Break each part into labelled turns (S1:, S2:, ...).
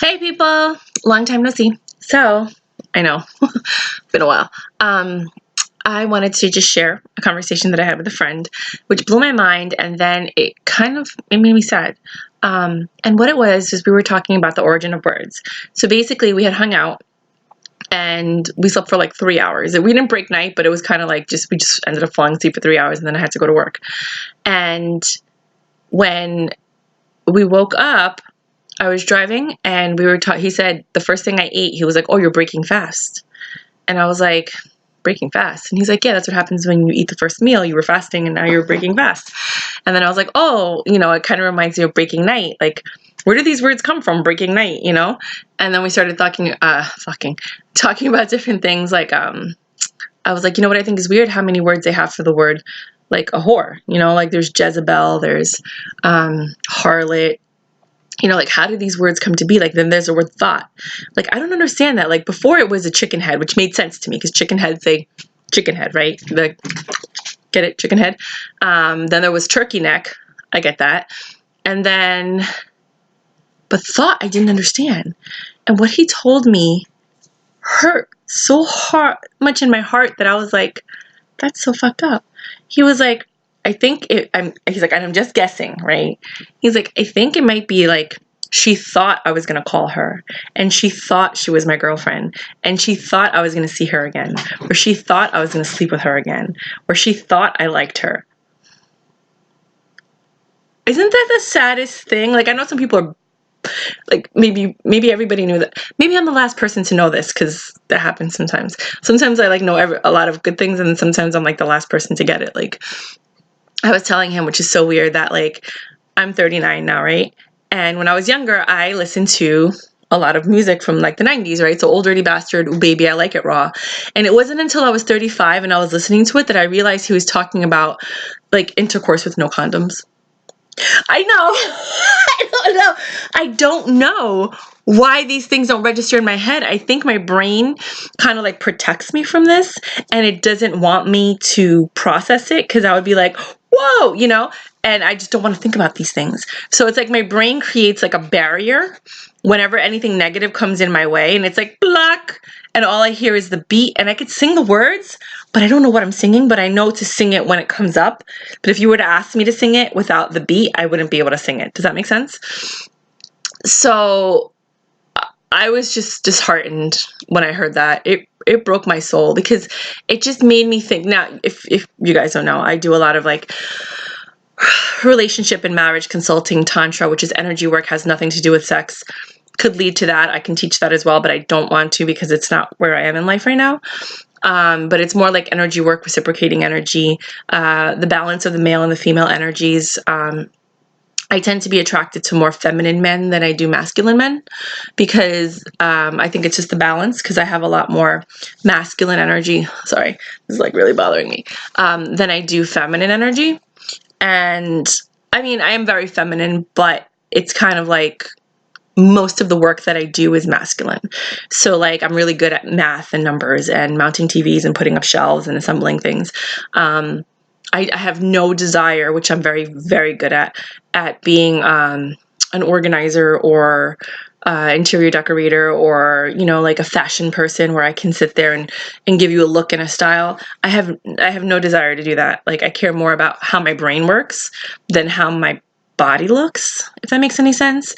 S1: Hey people, long time no see. So, I know, it's been a while. I wanted to just share a conversation that I had with a friend, which blew my mind, and then it made me sad. And what it was is we were talking about the origin of words. So basically, we had hung out and we slept for like 3 hours. We didn't break night, but it was kind of like we just ended up falling asleep for 3 hours, and then I had to go to work. And when we woke up, I was driving and he said the first thing I ate, he was like, "Oh, you're breaking fast." And I was like, "Breaking fast?" And he's like, "Yeah, that's what happens when you eat the first meal. You were fasting and now you're breaking fast." And then I was like, "Oh, it kind of reminds me of breaking night. Like, where do these words come from? Breaking night, And then we started talking about different things. Like, I was like, you know what I think is weird? How many words they have for the word, like a whore, like there's Jezebel, there's harlot. Like, how did these words come to be? Like, then there's the word thot. Like, I don't understand that. Like, before it was a chicken head, which made sense to me because chicken heads say chicken head, right? Get it? Chicken head. Then there was turkey neck. I get that. And then, but thought I didn't understand. And what he told me hurt so much in my heart that I was like, that's so fucked up. He was like, he's like, and I'm just guessing, right? He's like, I think it might be like she thought I was going to call her and she thought she was my girlfriend and she thought I was going to see her again, or she thought I was going to sleep with her again, or she thought I liked her. Isn't that the saddest thing? Like, I know some people are like, maybe everybody knew that. Maybe I'm the last person to know this because that happens sometimes. Sometimes I know a lot of good things, and then sometimes I'm like the last person to get it. Like, I was telling him, which is so weird, that like I'm 39 now, right? And when I was younger, I listened to a lot of music from like the 90s, right? So Old Dirty Bastard, Ooh Baby, I Like It Raw. And it wasn't until I was 35 and I was listening to it that I realized he was talking about like intercourse with no condoms. I know. I don't know why these things don't register in my head. I think my brain kind of like protects me from this and it doesn't want me to process it because I would be like, whoa, and I just don't want to think about these things. So it's like my brain creates like a barrier whenever anything negative comes in my way, and it's like block, and all I hear is the beat, and I could sing the words, but I don't know what I'm singing, but I know to sing it when it comes up. But if you were to ask me to sing it without the beat, I wouldn't be able to sing it. Does that make sense? So I was just disheartened when I heard that. It broke my soul because it just made me think. Now, if you guys don't know, I do a lot of like relationship and marriage consulting, tantra, which is energy work, has nothing to do with sex. Could lead to that. I can teach that as well, but I don't want to because it's not where I am in life right now. But it's more like energy work, reciprocating energy, the balance of the male and the female energies. I tend to be attracted to more feminine men than I do masculine men because I think it's just the balance, because I have a lot more masculine energy. Sorry, this is like really bothering me. Than I do feminine energy. And I mean, I am very feminine, but it's kind of like most of the work that I do is masculine. So like I'm really good at math and numbers and mounting TVs and putting up shelves and assembling things. I have no desire, which I'm very, very good at being an organizer or interior decorator or, like a fashion person where I can sit there and give you a look and a style. I have no desire to do that. Like, I care more about how my brain works than how my body looks, if that makes any sense.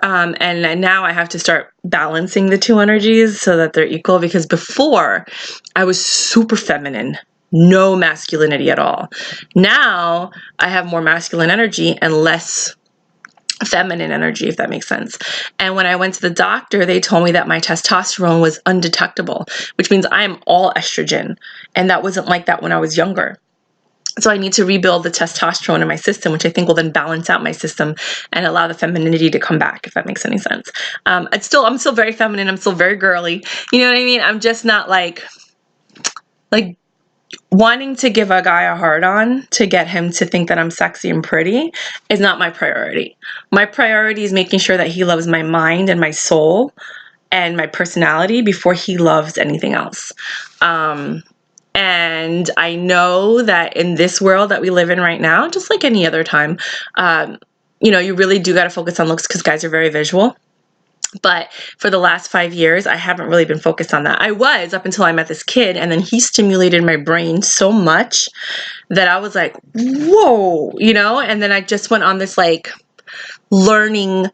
S1: And now I have to start balancing the two energies so that they're equal, because before I was super feminine, no masculinity at all. Now I have more masculine energy and less feminine energy, if that makes sense. And when I went to the doctor, they told me that my testosterone was undetectable, which means I am all estrogen. And that wasn't like that when I was younger. So I need to rebuild the testosterone in my system, which I think will then balance out my system and allow the femininity to come back, if that makes any sense. I'm still very feminine. I'm still very girly. You know what I mean? I'm just not like wanting to give a guy a hard on to get him to think that I'm sexy and pretty is not my priority. My priority is making sure that he loves my mind and my soul and my personality before he loves anything else. And I know that in this world that we live in right now, just like any other time, you really do got to focus on looks because guys are very visual. But for the last 5 years, I haven't really been focused on that. I was up until I met this kid, and then he stimulated my brain so much that I was like, whoa, and then I just went on this like learning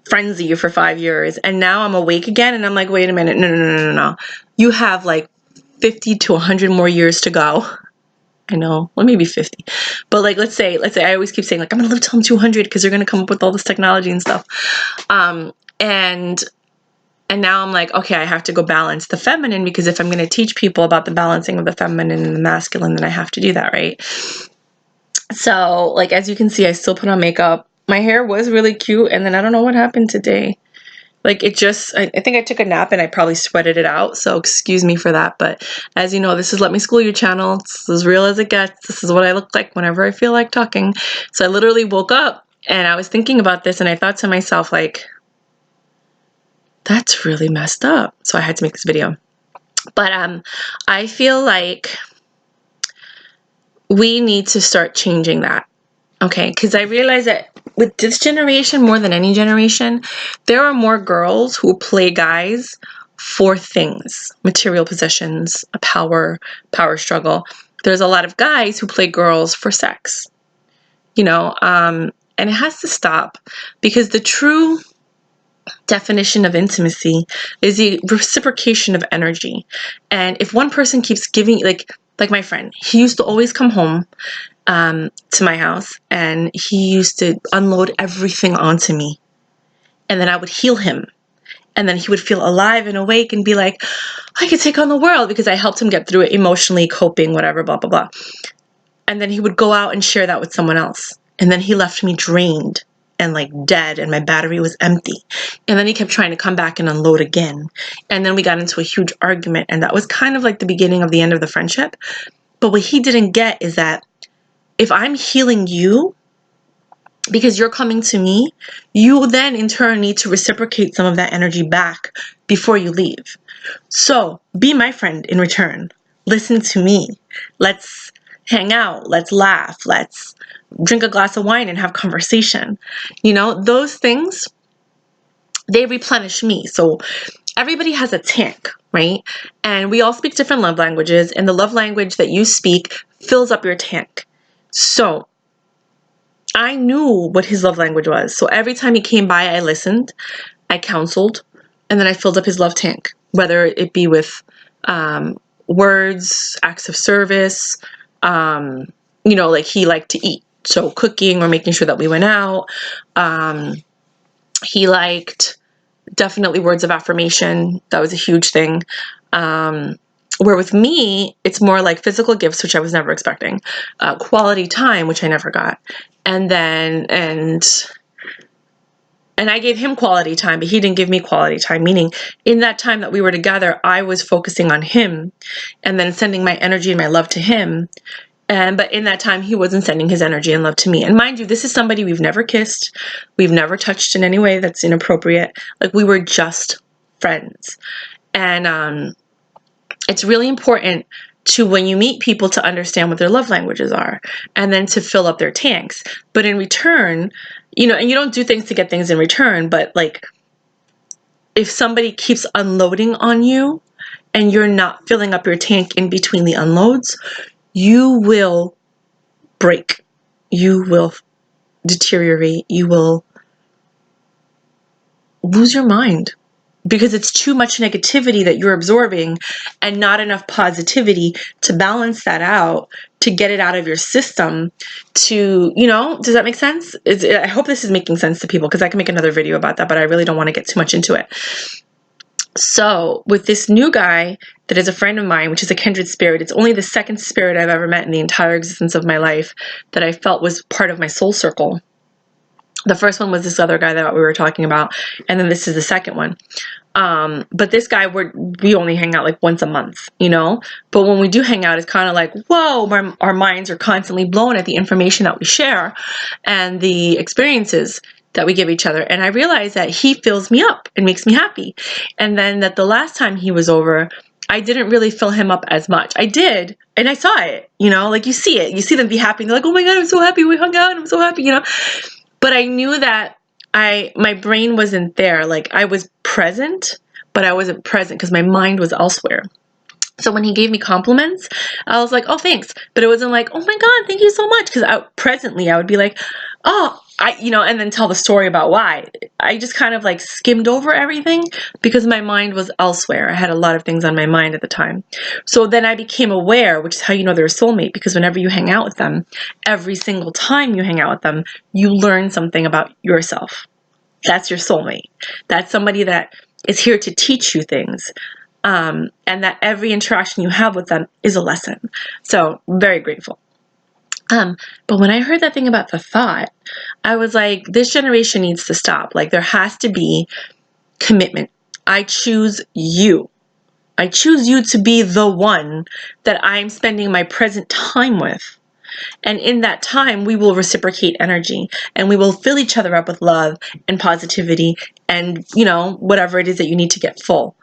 S1: frenzy for 5 years. And now I'm awake again, and I'm like, wait a minute, no. You have like 50 to 100 more years to go. I know, well, maybe 50. But like, let's say, I always keep saying like, I'm going to live till I'm 200 because they're going to come up with all this technology and stuff. And now I'm like, okay, I have to go balance the feminine, because if I'm going to teach people about the balancing of the feminine and the masculine, then I have to do that, right? So like, as you can see, I still put on makeup. My hair was really cute, and then I don't know what happened today. Like it just, I think I took a nap and I probably sweated it out. So excuse me for that. But as you know, this is Let Me School You channel. It's as real as it gets. This is what I look like whenever I feel like talking. So I literally woke up and I was thinking about this, and I thought to myself, like, that's really messed up. So I had to make this video. But I feel like we need to start changing that. Okay, because I realize that with this generation, more than any generation, there are more girls who play guys for things, material possessions, a power struggle. There's a lot of guys who play girls for sex, and it has to stop, because the true definition of intimacy is the reciprocation of energy. And if one person keeps giving, like my friend, he used to always come home to my house, and he used to unload everything onto me, and then I would heal him, and then he would feel alive and awake and be like, I could take on the world, because I helped him get through it emotionally, coping, whatever, blah blah blah. And then he would go out and share that with someone else, and then he left me drained and like dead, and my battery was empty. And then he kept trying to come back and unload again, and then we got into a huge argument, and that was kind of like the beginning of the end of the friendship. But what he didn't get is that if I'm healing you because you're coming to me, you then in turn need to reciprocate some of that energy back before you leave. So be my friend in return. Listen to me. Let's hang out. Let's laugh. Let's drink a glass of wine and have conversation. Those things, they replenish me. So everybody has a tank, right? And we all speak different love languages, and the love language that you speak fills up your tank. So I knew what his love language was. So every time he came by, I listened, I counseled, and then I filled up his love tank, whether it be with words, acts of service, like he liked to eat. So cooking or making sure that we went out. He liked definitely words of affirmation. That was a huge thing. Where with me, it's more like physical gifts, which I was never expecting, quality time, which I never got, and I gave him quality time, but he didn't give me quality time. Meaning, in that time that we were together, I was focusing on him, and then sending my energy and my love to him. But in that time, he wasn't sending his energy and love to me. And mind you, this is somebody we've never kissed, we've never touched in any way that's inappropriate. Like, we were just friends, and it's really important to, when you meet people, to understand what their love languages are, and then to fill up their tanks. But in return, and you don't do things to get things in return, but like, if somebody keeps unloading on you and you're not filling up your tank in between the unloads, you will break, you will deteriorate, you will lose your mind. Because it's too much negativity that you're absorbing and not enough positivity to balance that out, to get it out of your system, to, does that make sense? I hope this is making sense to people, because I can make another video about that, but I really don't want to get too much into it. So with this new guy that is a friend of mine, which is a kindred spirit, it's only the second spirit I've ever met in the entire existence of my life that I felt was part of my soul circle. The first one was this other guy that we were talking about, and then this is the second one. But this guy, we only hang out like once a month, but when we do hang out, it's kind of like, whoa, our minds are constantly blown at the information that we share and the experiences that we give each other. And I realized that he fills me up and makes me happy. And then that the last time he was over, I didn't really fill him up as much. I did, and I saw it, like you see it, you see them be happy, and they're like, oh my God, I'm so happy we hung out, I'm so happy, But I knew that my brain wasn't there. Like I was present, but I wasn't present because my mind was elsewhere. So when he gave me compliments, I was like, oh, thanks. But it wasn't like, oh my God, thank you so much. Because presently I would be like, oh, and then tell the story about why. I just kind of like skimmed over everything because my mind was elsewhere. I had a lot of things on my mind at the time. So then I became aware, which is how you know they're a soulmate, because whenever you hang out with them, every single time you hang out with them, you learn something about yourself. That's your soulmate. That's somebody that is here to teach you things. And that every interaction you have with them is a lesson. So very grateful. But when I heard that thing about the thot, I was like, this generation needs to stop. Like there has to be commitment. I choose you. I choose you to be the one that I'm spending my present time with. And in that time, we will reciprocate energy and we will fill each other up with love and positivity and, whatever it is that you need to get full.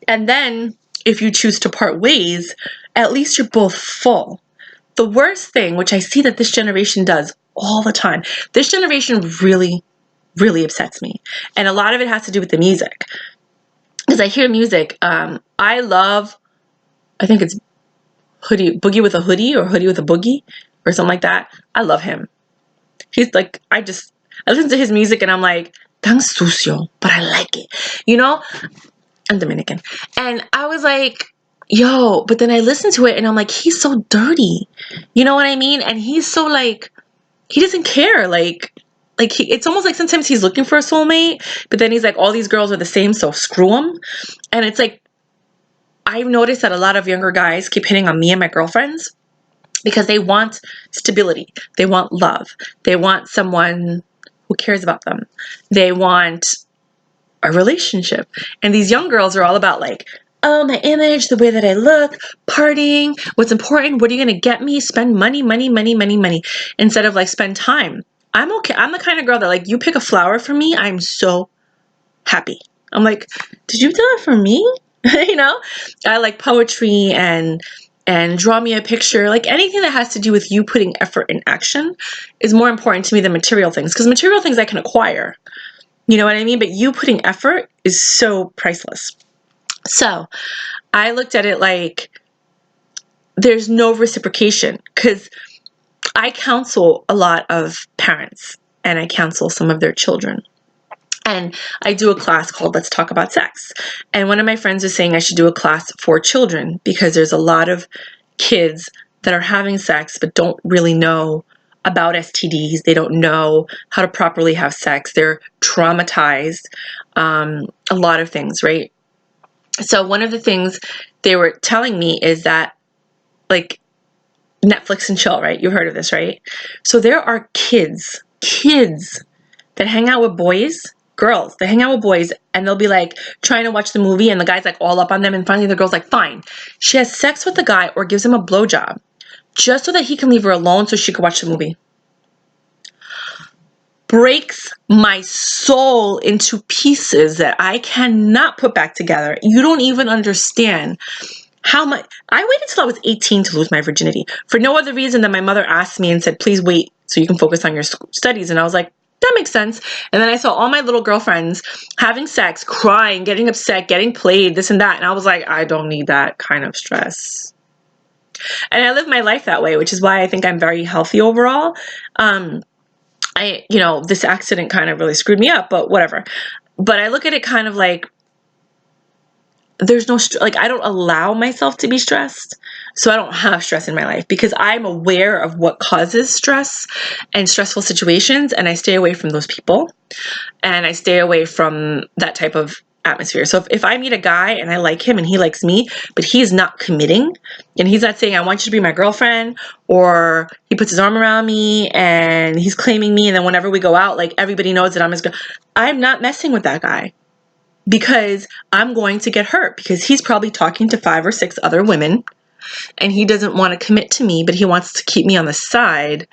S1: And then if you choose to part ways, at least you're both full. The worst thing, which I see that this generation does all the time, this generation really, really upsets me. And a lot of it has to do with the music. Because I hear music. I think it's Boogie with a Hoodie or Hoodie with a Boogie or something like that. I love him. He's like, I listen to his music and I'm like, tan sucio, but I like it. I'm Dominican. And I was like, yo, but then I listened to it and I'm like, he's so dirty. You know what I mean? And he's so like, he doesn't care. It's almost like sometimes he's looking for a soulmate, but then he's like, all these girls are the same, so screw them. And it's like, I've noticed that a lot of younger guys keep hitting on me and my girlfriends because they want stability. They want love. They want someone who cares about them. They want a relationship. And these young girls are all about like, oh, my image, the way that I look, partying, what's important, what are you going to get me? Spend money, instead of like spend time. I'm okay. I'm the kind of girl that like, you pick a flower for me, I'm so happy. I'm like, did you do that for me? I like poetry and draw me a picture. Like anything that has to do with you putting effort in action is more important to me than material things, because material things I can acquire. You know what I mean? But you putting effort is so priceless. So I looked at it like there's no reciprocation, because I counsel a lot of parents and I counsel some of their children. And I do a class called Let's Talk About Sex. And one of my friends was saying I should do a class for children because there's a lot of kids that are having sex but don't really know about STDs. They don't know how to properly have sex. They're traumatized. A lot of things, right? So one of the things they were telling me is that, like, Netflix and chill, right? You've heard of this, right? So there are kids that hang out with girls, they hang out with boys, and they'll be like trying to watch the movie and the guy's like all up on them, and finally the girl's like, fine. She has sex with the guy or gives him a blowjob just so that he can leave her alone so she can watch the movie. Breaks my soul into pieces that I cannot put back together. You don't even understand how much. I waited till I was 18 to lose my virginity for no other reason than my mother asked me and said, please wait so you can focus on your studies. And I was like, that makes sense. And then I saw all my little girlfriends having sex, crying, getting upset, getting played, this and that. And I was like, I don't need that kind of stress. And I live my life that way, which is why I think I'm very healthy overall. This accident kind of really screwed me up, but whatever. But I look at it kind of like, there's no, I don't allow myself to be stressed. So I don't have stress in my life because I'm aware of what causes stress and stressful situations. And I stay away from those people and I stay away from that type of atmosphere. So if I meet a guy and I like him and he likes me, but he's not committing and he's not saying, I want you to be my girlfriend, or he puts his arm around me and he's claiming me. And then whenever we go out, like everybody knows that I'm his girl. I'm not messing with that guy. Because I'm going to get hurt because he's probably talking to 5 or 6 other women and he doesn't want to commit to me, but he wants to keep me on the side.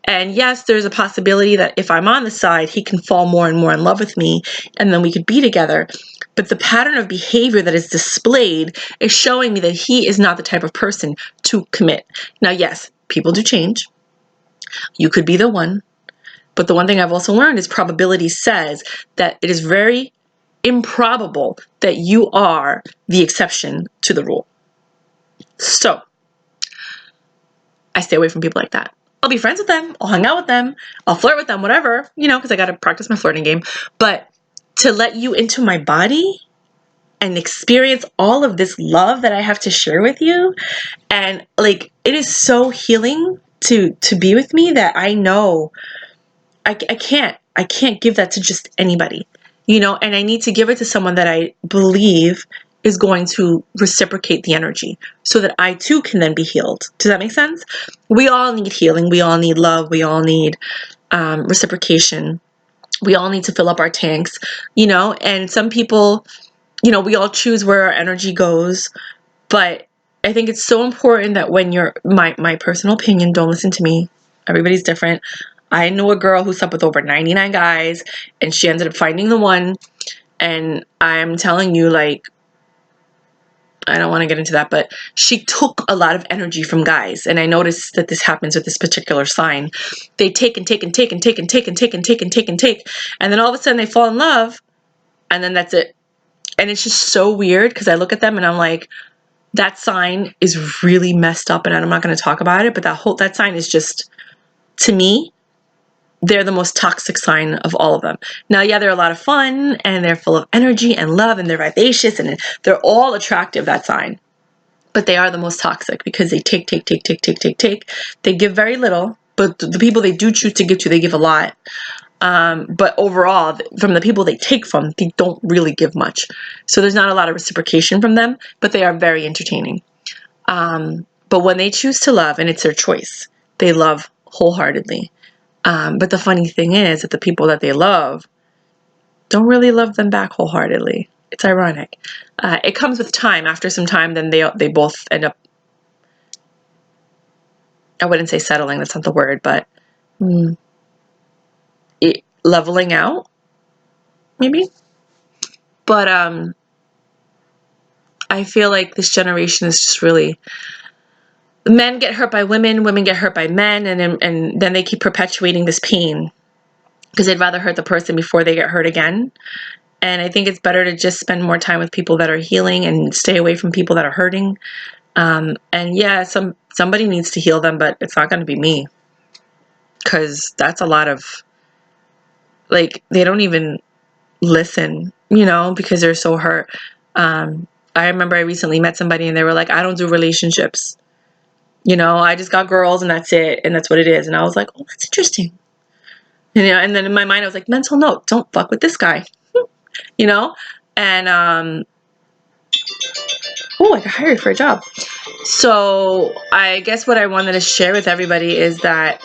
S1: And yes, there's a possibility that if I'm on the side, he can fall more and more in love with me and then we could be together. But the pattern of behavior that is displayed is showing me that he is not the type of person to commit. Now, yes, people do change. You could be the one. But the one thing I've also learned is probability says that it is very improbable that you are the exception to the rule. So I stay away from people like that. I'll be friends with them. I'll hang out with them. I'll flirt with them, whatever, because I got to practice my flirting game. But to let you into my body and experience all of this love that I have to share with you, and like, it is so healing to be with me that I know I can't give that to just anybody, and I need to give it to someone that I believe is going to reciprocate the energy so that I too can then be healed. Does that make sense? We all need healing. We all need love. We all need reciprocation. We all need to fill up our tanks, and some people, we all choose where our energy goes. But I think it's so important that when you're, my personal opinion, don't listen to me. Everybody's different. I know a girl who slept with over 99 guys and she ended up finding the one. And I'm telling you, like, I don't want to get into that, but she took a lot of energy from guys. And I noticed that this happens with this particular sign. They take and take and take and take and take and take and take and take and take. And then all of a sudden they fall in love. And then that's it. And it's just so weird because I look at them and I'm like, that sign is really messed up. And I'm not going to talk about it. But that sign is just, to me, they're the most toxic sign of all of them. Now, yeah, they're a lot of fun and they're full of energy and love and they're vivacious and they're all attractive, that sign. But they are the most toxic because they take, take, take, take, take, take, take. They give very little, but the people they do choose to give to, they give a lot. But overall, from the people they take from, they don't really give much. So there's not a lot of reciprocation from them, but they are very entertaining. But when they choose to love, and it's their choice, they love wholeheartedly. But the funny thing is that the people that they love don't really love them back wholeheartedly. It's ironic. It comes with time. After some time, then they both end up, I wouldn't say settling, that's not the word, but leveling out, maybe. But I feel like this generation is just really, men get hurt by women, women get hurt by men, and then they keep perpetuating this pain because they'd rather hurt the person before they get hurt again. And I think it's better to just spend more time with people that are healing and stay away from people that are hurting. And yeah, somebody needs to heal them, but it's not going to be me, because that's a lot of, like, they don't even listen, because they're so hurt. I remember I recently met somebody and they were like, I don't do relationships. I just got girls and that's it. And that's what it is. And I was like, oh, that's interesting. And then in my mind, I was like, mental note, don't fuck with this guy, and, oh, I got hired for a job. So I guess what I wanted to share with everybody is that,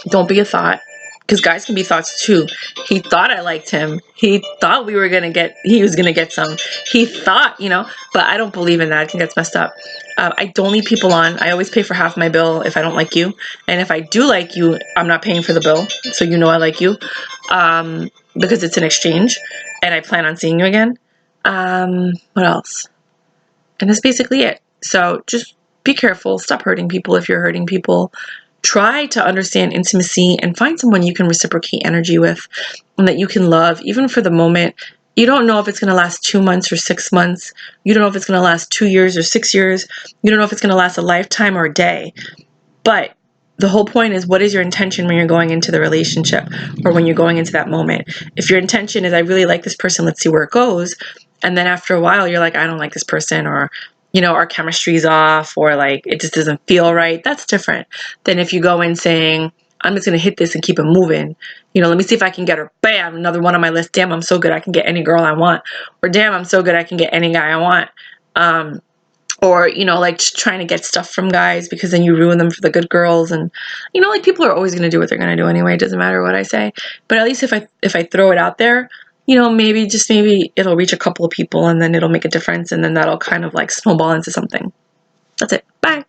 S1: don't be a thot, because guys can be thots too. He thought I liked him. He thought he was going to get some. He thought, but I don't believe in that. I think that's messed up. I don't lead people on. I always pay for half my bill if I don't like you. And if I do like you, I'm not paying for the bill. So I like you, because it's an exchange and I plan on seeing you again. What else? And that's basically it. So just be careful. Stop hurting people if you're hurting people. Try to understand intimacy and find someone you can reciprocate energy with and that you can love, even for the moment. You don't know if it's going to last 2 months or 6 months. You don't know if it's going to last 2 years or 6 years. You don't know if it's going to last a lifetime or a day. But the whole point is, what is your intention when you're going into the relationship or when you're going into that moment? If your intention is, I really like this person, let's see where it goes. And then after a while, you're like, I don't like this person, or our chemistry's off, or like it just doesn't feel right. That's different than if you go in saying, I'm just going to hit this and keep it moving. Let me see if I can get her. Bam, another one on my list. Damn, I'm so good I can get any girl I want. Or damn, I'm so good I can get any guy I want. Or, like trying to get stuff from guys because then you ruin them for the good girls. And, like people are always going to do what they're going to do anyway. It doesn't matter what I say. But at least if I throw it out there, maybe it'll reach a couple of people and then it'll make a difference. And then that'll kind of like snowball into something. That's it. Bye.